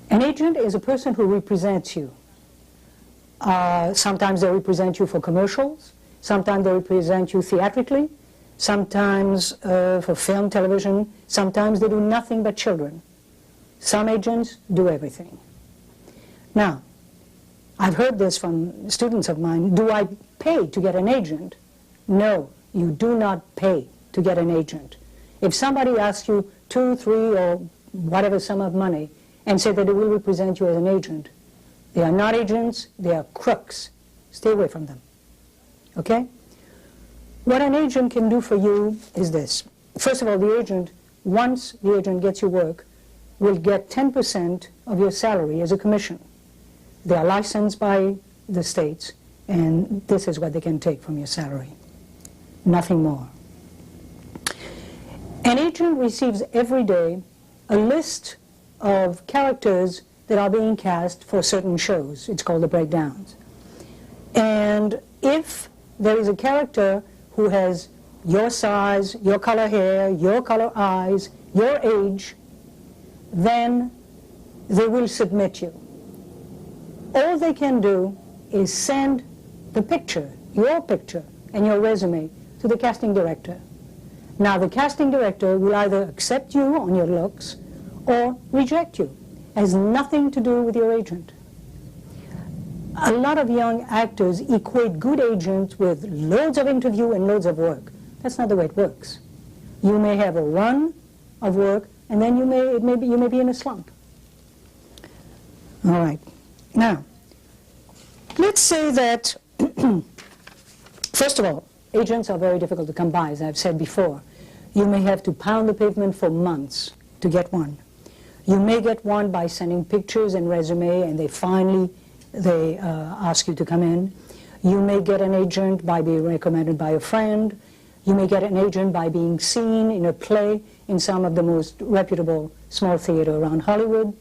An agent is a person who represents you. Sometimes they represent you for commercials, sometimes they represent you theatrically, sometimes for film, television, sometimes they do nothing but children. Some agents do everything. Now, I've heard this from students of mine, do I pay to get an agent? No, you do not pay to get an agent. If somebody asks you 2, 3, or whatever sum of money and say that they will represent you as an agent, they are not agents, they are crooks. Stay away from them. Okay? What an agent can do for you is this. First of all, the agent, once the agent gets you work, will get 10% of your salary as a commission. They are licensed by the states, and this is what they can take from your salary. Nothing more. An agent receives every day a list of characters that are being cast for certain shows. It's called the breakdowns. And if there is a character who has your size, your color hair, your color eyes, your age, then they will submit you. All they can do is send the picture, your picture, and your resume to the casting director. Now, the casting director will either accept you on your looks or reject you. It has nothing to do with your agent. A lot of young actors equate good agents with loads of interview and loads of work. That's not the way it works. You may have a run of work, and then you may be in a slump. All right. Now, let's say that, first of all, agents are very difficult to come by, as I've said before. You may have to pound the pavement for months to get one. You may get one by sending pictures and resume, and they ask you to come in. You may get an agent by being recommended by a friend. You may get an agent by being seen in a play in some of the most reputable small theater around Hollywood.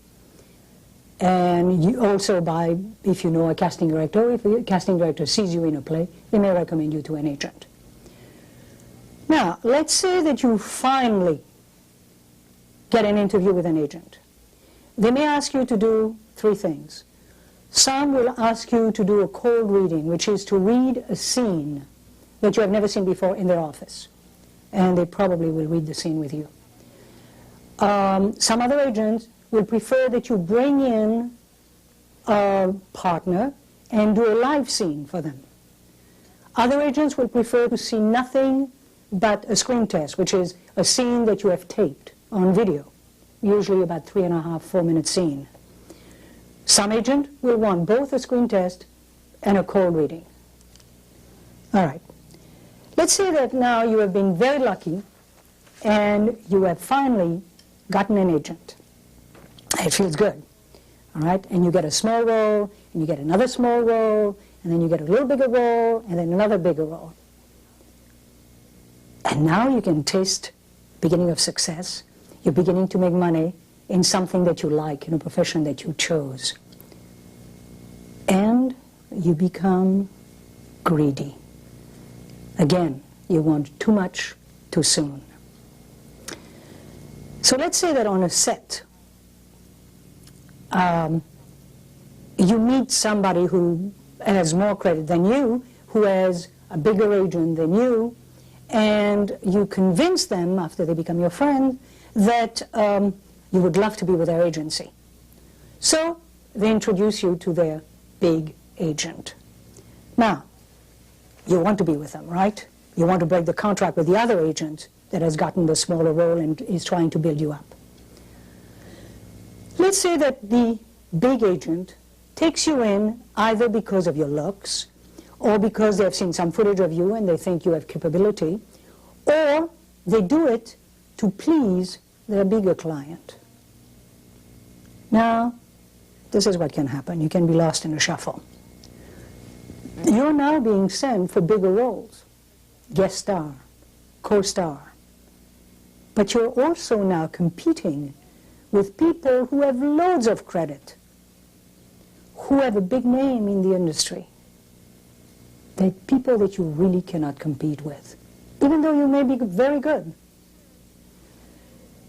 And you also by, if you know a casting director, if a casting director sees you in a play, they may recommend you to an agent. Now, let's say that you finally get an interview with an agent. They may ask you to do 3 things. Some will ask you to do a cold reading, which is to read a scene that you have never seen before in their office. And they probably will read the scene with you. Some other agents will prefer that you bring in a partner and do a live scene for them. Other agents will prefer to see nothing but a screen test, which is a scene that you have taped on video, usually about 3.5, 4-minute scene. Some agent will want both a screen test and a cold reading. All right. Let's say that now you have been very lucky and you have finally gotten an agent. It feels good, all right? And you get a small role, and you get another small role, and then you get a little bigger role, and then another bigger role. And now you can taste beginning of success. You're beginning to make money in something that you like, in a profession that you chose. And you become greedy. Again, you want too much too soon. So let's say that on a set, you meet somebody who has more credit than you, who has a bigger agent than you, and you convince them, after they become your friend, that you would love to be with their agency. So they introduce you to their big agent. Now, you want to be with them, right? You want to break the contract with the other agent that has gotten the smaller role and is trying to build you up. Let's say that the big agent takes you in either because of your looks, or because they've seen some footage of you and they think you have capability, or they do it to please their bigger client. Now, this is what can happen. You can be lost in a shuffle. You're now being sent for bigger roles, guest star, co-star. But you're also now competing with people who have loads of credit, who have a big name in the industry. They're people that you really cannot compete with, even though you may be very good.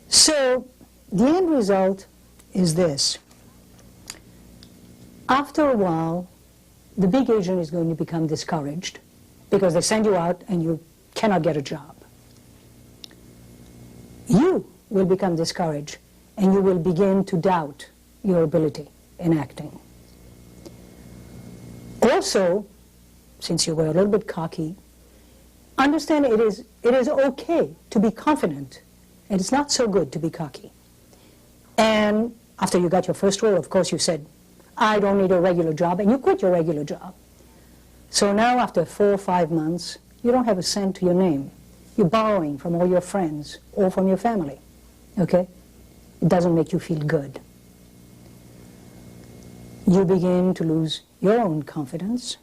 So the end result is this. After a while, the big agent is going to become discouraged because they send you out and you cannot get a job. You will become discouraged and you will begin to doubt your ability in acting. Also, since you were a little bit cocky, understand it is okay to be confident, and it's not so good to be cocky. And after you got your first role, of course, you said, I don't need a regular job, and you quit your regular job. So now, after 4 or 5 months, you don't have a cent to your name. You're borrowing from all your friends or from your family, okay? It doesn't make you feel good. You begin to lose your own confidence,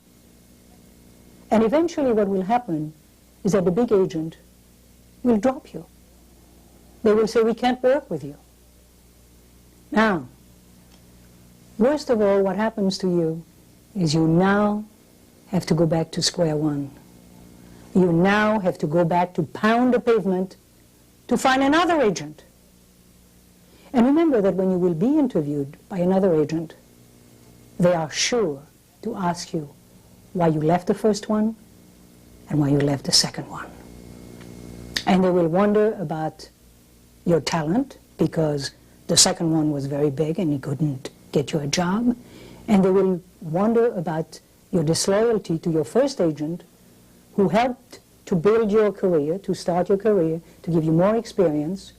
and eventually what will happen is that the big agent will drop you. They will say, we can't work with you. Now, worst of all, what happens to you is you now have to go back to square one. You now have to go back to pound the pavement to find another agent. And remember that when you will be interviewed by another agent, they are sure to ask you why you left the first one and why you left the second one. And they will wonder about your talent, because the second one was very big and he couldn't get you a job. And they will wonder about your disloyalty to your first agent, who helped to build your career, to start your career, to give you more experience,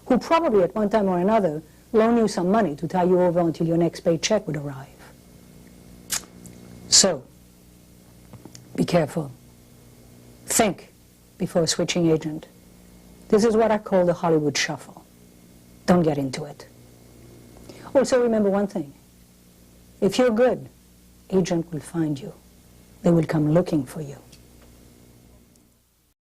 who probably at one time or another loaned you some money to tie you over until your next paycheck would arrive. So, be careful. Think before switching agent. This is what I call the Hollywood shuffle. Don't get into it. Also, remember one thing. If you're good, agent will find you. They will come looking for you.